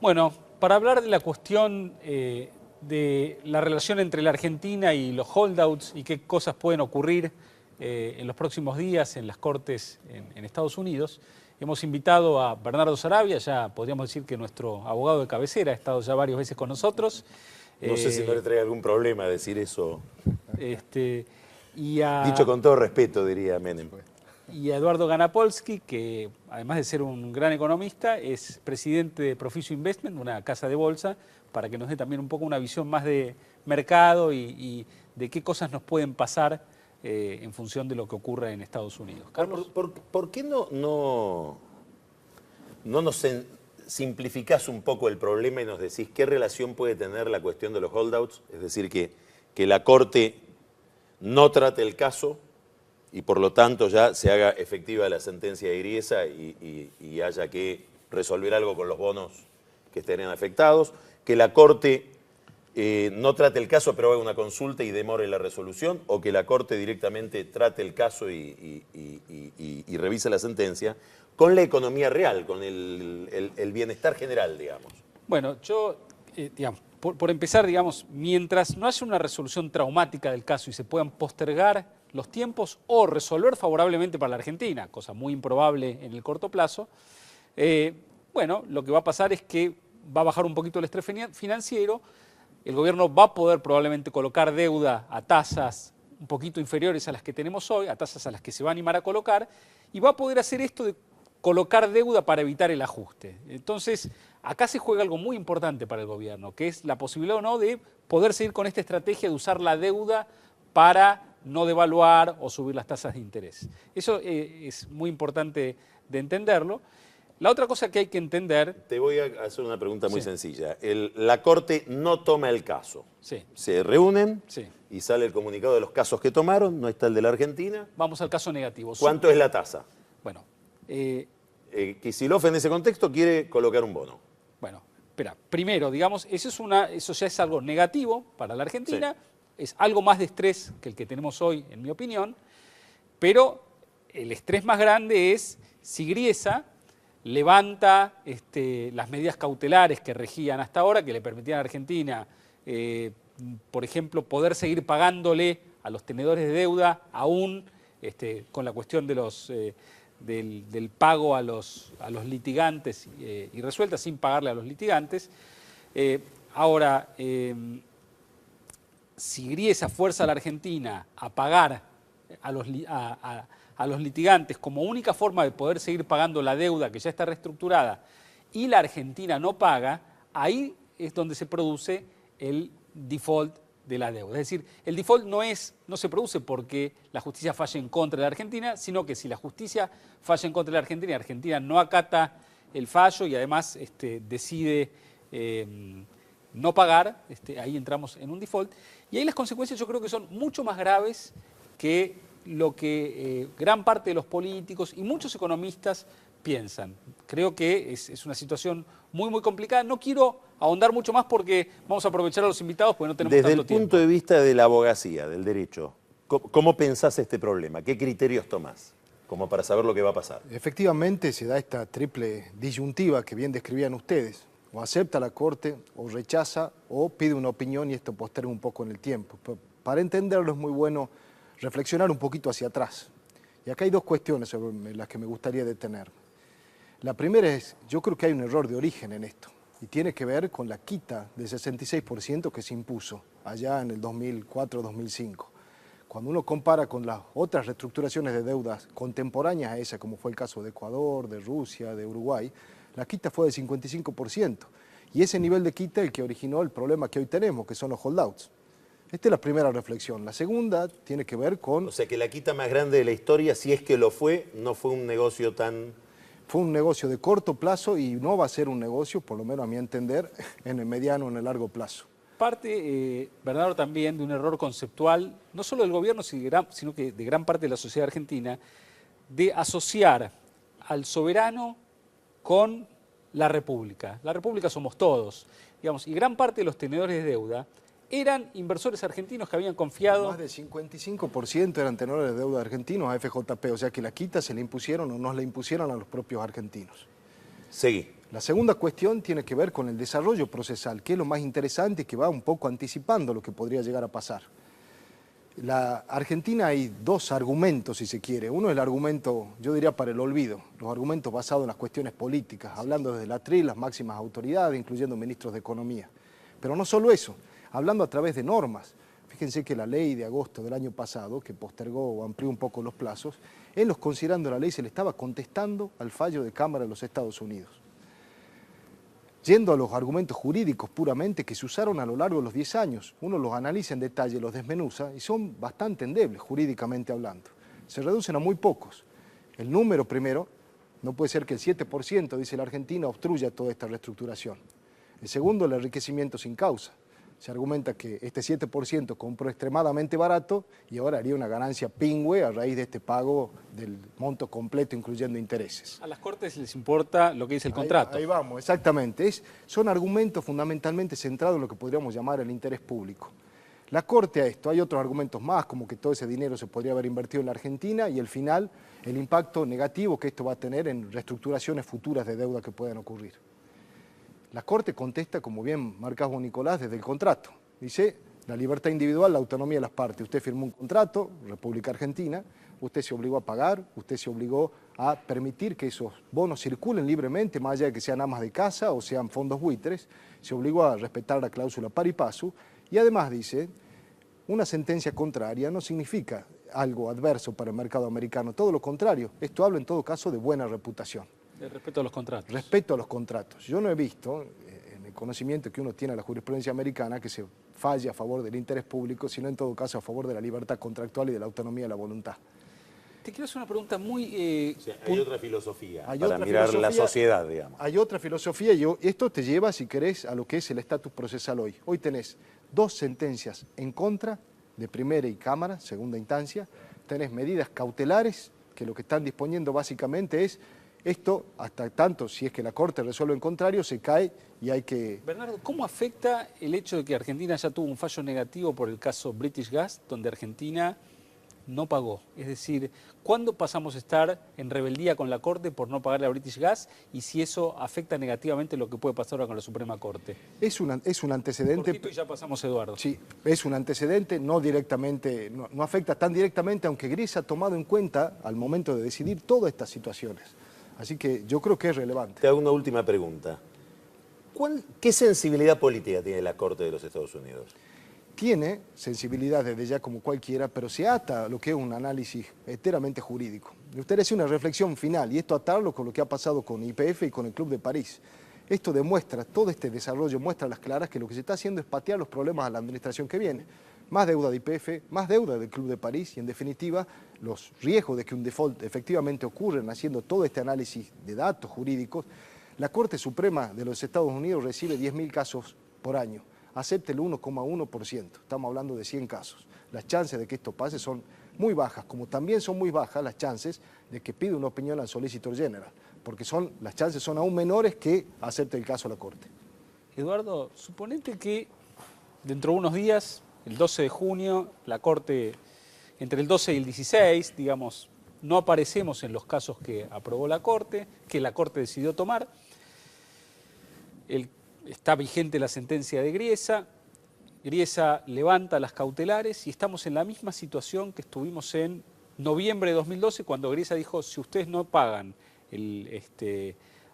Bueno, para hablar de la cuestión de la relación entre la Argentina y los holdouts y qué cosas pueden ocurrir en los próximos días en las Cortes en Estados Unidos, hemos invitado a Bernardo Saravia, ya podríamos decir que nuestro abogado de cabecera, ha estado ya varias veces con nosotros. No sé si no le trae algún problema decir eso. Y Dicho con todo respeto, diría Menem. Y a Eduardo Ganapolsky, que además de ser un gran economista, es presidente de Proficio Investment, una casa de bolsa, para que nos dé también un poco una visión más de mercado y de qué cosas nos pueden pasar en función de lo que ocurre en Estados Unidos. Carlos. ¿Por qué no nos simplificás un poco el problema y nos decís qué relación puede tener la cuestión de los holdouts? Es decir, que la Corte no trate el caso y por lo tanto ya se haga efectiva la sentencia de Griesa y haya que resolver algo con los bonos que estén afectados, que la Corte no trate el caso pero haga una consulta y demore la resolución, o que la Corte directamente trate el caso y revise la sentencia con la economía real, con el bienestar general, digamos. Bueno, yo, digamos, por empezar, digamos, mientras no haya una resolución traumática del caso y se puedan postergar los tiempos o resolver favorablemente para la Argentina, cosa muy improbable en el corto plazo, bueno, lo que va a pasar es que va a bajar un poquito el estrés financiero, el gobierno va a poder probablemente colocar deuda a tasas un poquito inferiores a las que tenemos hoy, a tasas a las que se va a animar a colocar, y va a poder hacer esto de colocar deuda para evitar el ajuste. Entonces, acá se juega algo muy importante para el gobierno, que es la posibilidad o no de poder seguir con esta estrategia de usar la deuda para no devaluar o subir las tasas de interés. Eso es muy importante de entenderlo. La otra cosa que hay que entender... Te voy a hacer una pregunta muy sí. sencilla. La Corte no toma el caso. Sí. Se reúnen sí. y sale el comunicado de los casos que tomaron, no está el de la Argentina. Vamos al caso negativo. ¿Cuánto es la tasa? Bueno... Kicillof en ese contexto quiere colocar un bono. Bueno, espera, primero, digamos, eso ya es algo negativo para la Argentina, sí. Es algo más de estrés que el que tenemos hoy, en mi opinión, pero el estrés más grande es si Griesa levanta las medidas cautelares que regían hasta ahora, que le permitían a Argentina, por ejemplo, poder seguir pagándole a los tenedores de deuda, aún con la cuestión de los... Del pago a los litigantes y resuelta sin pagarle a los litigantes. Ahora, si Griesa fuerza a la Argentina a pagar a los litigantes como única forma de poder seguir pagando la deuda que ya está reestructurada y la Argentina no paga, ahí es donde se produce el default de la deuda. Es decir, el default no se produce porque la justicia falle en contra de la Argentina, sino que si la justicia falla en contra de la Argentina y la Argentina no acata el fallo y además decide no pagar, ahí entramos en un default. Y ahí las consecuencias yo creo que son mucho más graves que lo que gran parte de los políticos y muchos economistas piensan. Creo que es una situación muy, muy complicada. No quiero ahondar mucho más porque vamos a aprovechar a los invitados porque no tenemos tanto tiempo. Desde el punto de vista de la abogacía, del derecho, ¿cómo pensás este problema? ¿Qué criterios tomás como para saber lo que va a pasar? Efectivamente se da esta triple disyuntiva que bien describían ustedes. O acepta la Corte, o rechaza, o pide una opinión y esto posterga un poco en el tiempo. Para entenderlo es muy bueno reflexionar un poquito hacia atrás. Y acá hay dos cuestiones sobre las que me gustaría detenerme. La primera es, yo creo que hay un error de origen en esto, y tiene que ver con la quita del 66% que se impuso allá en el 2004-2005. Cuando uno compara con las otras reestructuraciones de deudas contemporáneas a esa, como fue el caso de Ecuador, de Rusia, de Uruguay, la quita fue del 55%. Y ese nivel de quita es el que originó el problema que hoy tenemos, que son los holdouts. Esta es la primera reflexión. La segunda tiene que ver con... O sea que la quita más grande de la historia, si es que lo fue, no fue un negocio tan... Fue un negocio de corto plazo y no va a ser un negocio, por lo menos a mi entender, en el mediano o en el largo plazo. Parte, Bernardo, también de un error conceptual, no solo del gobierno, sino que de gran parte de la sociedad argentina, de asociar al soberano con la República. La República somos todos, digamos, y gran parte de los tenedores de deuda eran inversores argentinos que habían confiado... Más del 55% eran tenedores de deuda argentinos a FJP, o sea que la quita se le impusieron o no le impusieron a los propios argentinos. Seguí. La segunda cuestión tiene que ver con el desarrollo procesal, que es lo más interesante y que va un poco anticipando lo que podría llegar a pasar. La Argentina hay dos argumentos, si se quiere. Uno es el argumento, yo diría, para el olvido, los argumentos basados en las cuestiones políticas, hablando desde la TRI, las máximas autoridades, incluyendo ministros de Economía. Pero no solo eso, hablando a través de normas. Fíjense que la ley de agosto del año pasado, que postergó o amplió un poco los plazos, ellos considerando la ley se le estaba contestando al fallo de Cámara de los Estados Unidos. Yendo a los argumentos jurídicos puramente que se usaron a lo largo de los 10 años, uno los analiza en detalle, los desmenuza y son bastante endebles jurídicamente hablando. Se reducen a muy pocos. El número primero, no puede ser que el 7%, dice la Argentina, obstruya toda esta reestructuración. El segundo, el enriquecimiento sin causa. Se argumenta que este 7% compró extremadamente barato y ahora haría una ganancia pingüe a raíz de este pago del monto completo, incluyendo intereses. A las Cortes les importa lo que dice el contrato. Ahí vamos, exactamente. Son argumentos fundamentalmente centrados en lo que podríamos llamar el interés público. La Corte a esto, hay otros argumentos más, como que todo ese dinero se podría haber invertido en la Argentina y al final el impacto negativo que esto va a tener en reestructuraciones futuras de deuda que puedan ocurrir. La Corte contesta, como bien marcás vos, Nicolás, desde el contrato. Dice, la libertad individual, la autonomía de las partes. Usted firmó un contrato, República Argentina, usted se obligó a pagar, usted se obligó a permitir que esos bonos circulen libremente, más allá de que sean amas de casa o sean fondos buitres, se obligó a respetar la cláusula pari passu, y además dice, una sentencia contraria no significa algo adverso para el mercado americano, todo lo contrario, esto habla en todo caso de buena reputación. De respeto a los contratos. Respeto a los contratos. Yo no he visto, en el conocimiento que uno tiene de la jurisprudencia americana, que se falle a favor del interés público, sino en todo caso a favor de la libertad contractual y de la autonomía de la voluntad. Te quiero hacer una pregunta muy... O sea, hay otra filosofía Hay para otra mirar la filosofía. sociedad, digamos. Hay otra filosofía y esto te lleva, si querés, a lo que es el estatus procesal hoy. Hoy tenés 2 sentencias en contra de primera y cámara, segunda instancia, tenés medidas cautelares que lo que están disponiendo básicamente es esto, hasta tanto, si es que la Corte resuelve en contrario, se cae y hay que... Bernardo, ¿cómo afecta el hecho de que Argentina ya tuvo un fallo negativo por el caso British Gas, donde Argentina no pagó? Es decir, ¿cuándo pasamos a estar en rebeldía con la Corte por no pagarle a British Gas y si eso afecta negativamente lo que puede pasar ahora con la Suprema Corte? Es un antecedente... Cortito y ya pasamos, Eduardo. Sí, es un antecedente, no directamente, no afecta tan directamente, aunque Gris ha tomado en cuenta al momento de decidir todas estas situaciones. Así que yo creo que es relevante. Te hago una última pregunta. ¿Qué sensibilidad política tiene la Corte de los Estados Unidos? Tiene sensibilidad desde ya como cualquiera, pero se ata a lo que es un análisis enteramente jurídico. Y usted hace una reflexión final, y esto atarlo con lo que ha pasado con YPF y con el Club de París. Esto demuestra, todo este desarrollo muestra a las claras que lo que se está haciendo es patear los problemas a la administración que viene. Más deuda de YPF, más deuda del Club de París y, en definitiva, los riesgos de que un default efectivamente ocurra haciendo todo este análisis de datos jurídicos. La Corte Suprema de los Estados Unidos recibe 10.000 casos por año. Acepte el 1,1%. Estamos hablando de 100 casos. Las chances de que esto pase son muy bajas, como también son muy bajas las chances de que pida una opinión al Solicitor General, porque las chances son aún menores que acepte el caso a la Corte. Eduardo, suponete que dentro de unos días, el 12 de junio, la Corte, entre el 12 y el 16, digamos, no aparecemos en los casos que aprobó la Corte, que la Corte decidió tomar. Está vigente la sentencia de Griesa. Griesa levanta las cautelares y estamos en la misma situación que estuvimos en noviembre de 2012, cuando Griesa dijo, si ustedes no pagan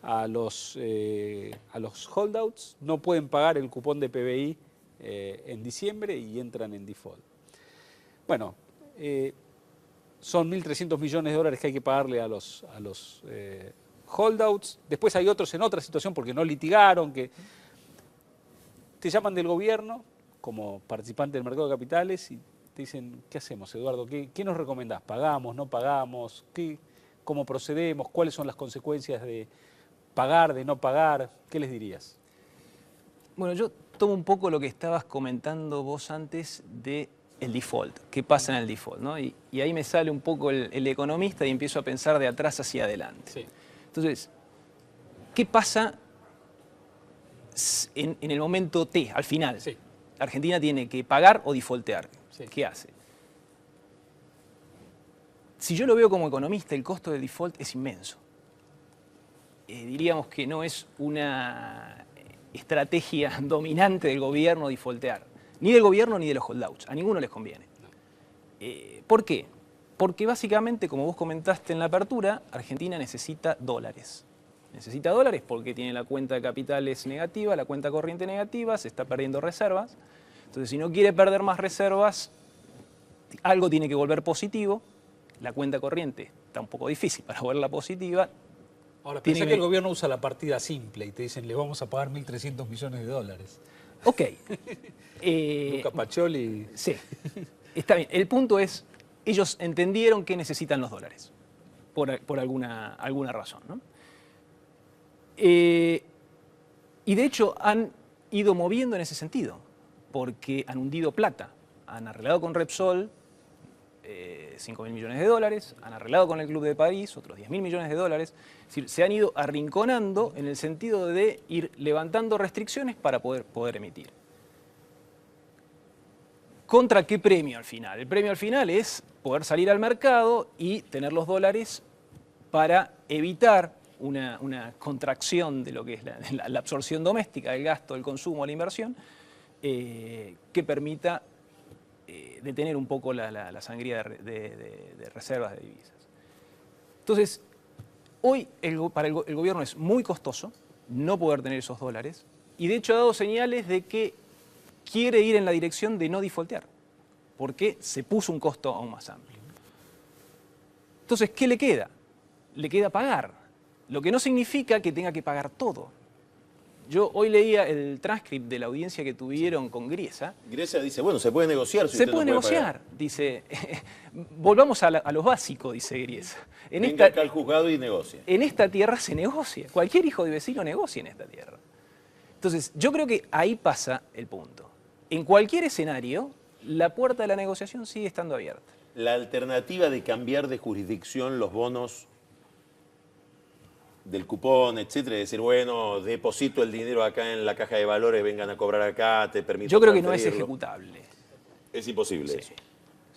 a los holdouts, no pueden pagar el cupón de PBI en diciembre y entran en default. Bueno, son 1.300 millones de dólares que hay que pagarle a los holdouts. Después hay otros en otra situación porque no litigaron, que te llaman del gobierno como participante del mercado de capitales y te dicen, ¿qué hacemos, Eduardo? ¿Qué nos recomendás? ¿Pagamos, no pagamos? ¿Cómo procedemos? ¿Cuáles son las consecuencias de pagar, de no pagar? ¿Qué les dirías? Bueno, yo tomo un poco lo que estabas comentando vos antes de el default, qué pasa en el default, ¿no? Y ahí me sale un poco el economista y empiezo a pensar de atrás hacia adelante. Sí. Entonces, ¿qué pasa en el momento T, al final? Sí. Argentina tiene que pagar o defaultear. Sí. ¿Qué hace? Si yo lo veo como economista, el costo del default es inmenso. diríamos que no es una estrategia dominante del gobierno defaultear. Ni del gobierno ni de los holdouts. A ninguno les conviene. ¿Por qué? Porque básicamente, como vos comentaste en la apertura, Argentina necesita dólares. Necesita dólares porque tiene la cuenta de capitales negativa, la cuenta corriente negativa, se está perdiendo reservas. Entonces, si no quiere perder más reservas, algo tiene que volver positivo. La cuenta corriente está un poco difícil para volverla positiva. Ahora, pensá que el gobierno usa la partida simple y te dicen, le vamos a pagar 1.300 millones de dólares. Ok. Luca Pacioli. Sí, está bien. El punto es, ellos entendieron que necesitan los dólares, por alguna razón, ¿no? Y de hecho han ido moviendo en ese sentido, porque han hundido plata. Han arreglado con Repsol 5.000 millones de dólares, han arreglado con el Club de París otros 10.000 millones de dólares. Es decir, se han ido arrinconando en el sentido de ir levantando restricciones para poder emitir. ¿Contra qué premio al final? El premio al final es poder salir al mercado y tener los dólares para evitar una contracción de lo que es la absorción doméstica, el gasto, el consumo, la inversión, que permita detener un poco la sangría de reservas de divisas. Entonces, hoy para el gobierno es muy costoso no poder tener esos dólares y de hecho ha dado señales de que quiere ir en la dirección de no defaultear, porque se puso un costo aún más amplio. Entonces, ¿qué le queda? Le queda pagar, lo que no significa que tenga que pagar todo. Yo hoy leía el transcript de la audiencia que tuvieron con Griesa. Griesa dice, bueno, se puede negociar. Si se usted puede no negociar, pagar. Dice, volvamos a lo básico, dice Griesa. Venga acá al juzgado y negocie. En esta tierra se negocia, cualquier hijo de vecino negocia en esta tierra. Entonces, yo creo que ahí pasa el punto. En cualquier escenario, la puerta de la negociación sigue estando abierta. La alternativa de cambiar de jurisdicción los bonos del cupón, etcétera, y decir, bueno, deposito el dinero acá en la caja de valores, vengan a cobrar acá, te permito Yo creo que no es transferirlo. ejecutable. Es imposible Sí.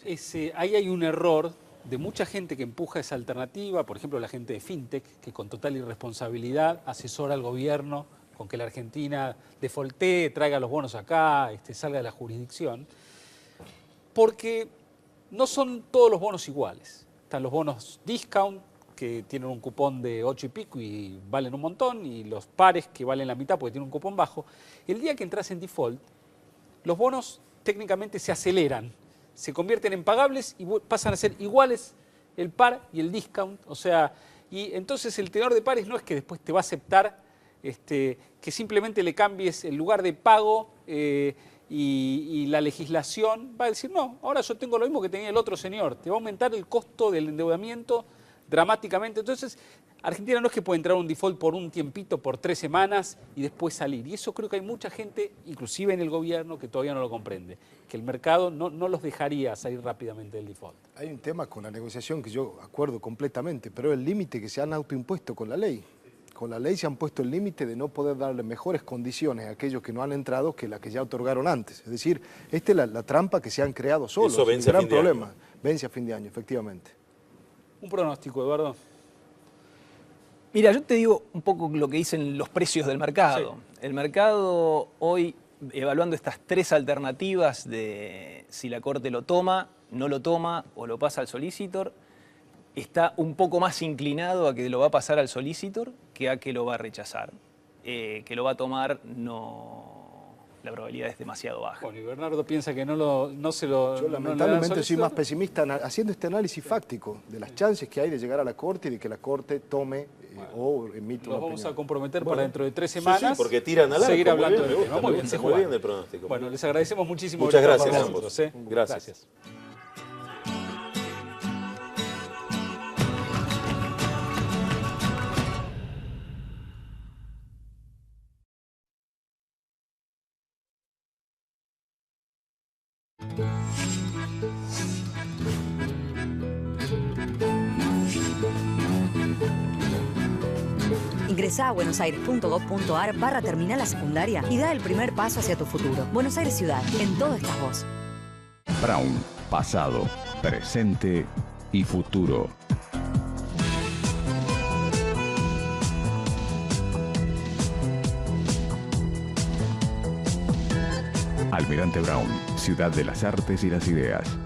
eso. Ahí hay un error de mucha gente que empuja esa alternativa, por ejemplo la gente de FinTech, que con total irresponsabilidad asesora al gobierno con que la Argentina defaultee, traiga los bonos acá, salga de la jurisdicción, porque no son todos los bonos iguales. Están los bonos discount, que tienen un cupón de 8 y pico y valen un montón, y los pares que valen la mitad porque tienen un cupón bajo. El día que entras en default, los bonos técnicamente se aceleran, se convierten en pagables y pasan a ser iguales el par y el discount. O sea, y entonces el tenor de pares no es que después te va a aceptar que simplemente le cambies el lugar de pago y la legislación va a decir, no, ahora yo tengo lo mismo que tenía el otro señor, te va a aumentar el costo del endeudamiento dramáticamente. Entonces, Argentina no es que puede entrar a un default por un tiempito, por 3 semanas y después salir. Y eso creo que hay mucha gente, inclusive en el gobierno, que todavía no lo comprende, que el mercado no los dejaría salir rápidamente del default. Hay un tema con la negociación que yo acuerdo completamente, pero el límite que se han autoimpuesto con la ley. Con la ley se han puesto el límite de no poder darle mejores condiciones a aquellos que no han entrado que las que ya otorgaron antes. Es decir, esta es la trampa que se han creado solos. Eso vence un gran a fin de problema. año. Vence a fin de año, efectivamente. Un pronóstico, Eduardo. Mira, yo te digo un poco lo que dicen los precios del mercado. Sí. El mercado hoy, evaluando estas 3 alternativas de si la Corte lo toma, no lo toma o lo pasa al solicitor, está un poco más inclinado a que lo va a pasar al solicitor que a que lo va a rechazar. Que lo va a tomar, la probabilidad es demasiado baja. Bueno, y Bernardo piensa que no se lo... Yo lamentablemente soy más pesimista haciendo este análisis fáctico de las chances que hay de llegar a la Corte y de que la Corte tome o emita una Nos vamos opinión. a comprometer para Bueno, dentro de 3 Sí, semanas. porque tiran al arco. Seguir muy hablando bien, del me tema. gusta, Muy bien, se muy bien juega. el pronóstico. Bueno, les agradecemos muchísimo. Muchas por estar gracias con a nosotros, ambos. Gracias. Ingresá a buenosaires.gov.ar/terminal la secundaria y da el primer paso hacia tu futuro. Buenos Aires Ciudad, en todo estás vos. Brown, pasado, presente y futuro. Almirante Brown, ciudad de las artes y las ideas.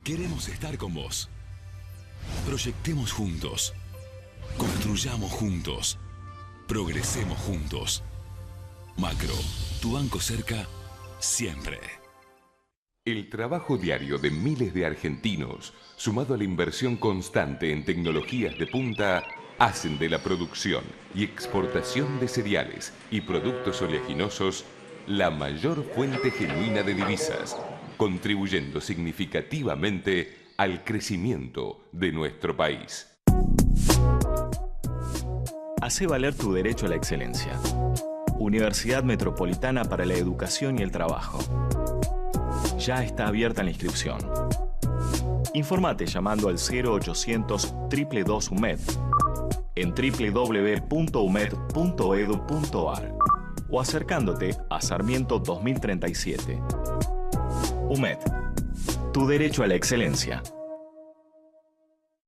Queremos estar con vos. Proyectemos juntos. Construyamos juntos. Progresemos juntos. Macro, tu banco cerca, siempre. El trabajo diario de miles de argentinos, sumado a la inversión constante en tecnologías de punta, hacen de la producción y exportación de cereales y productos oleaginosos la mayor fuente genuina de divisas, contribuyendo significativamente al crecimiento de nuestro país. Hace valer tu derecho a la excelencia. Universidad Metropolitana para la Educación y el Trabajo. Ya está abierta la inscripción. Informate llamando al 0800 222 UMED en www.umed.edu.ar o acercándote a Sarmiento 2037. UMED, tu derecho a la excelencia.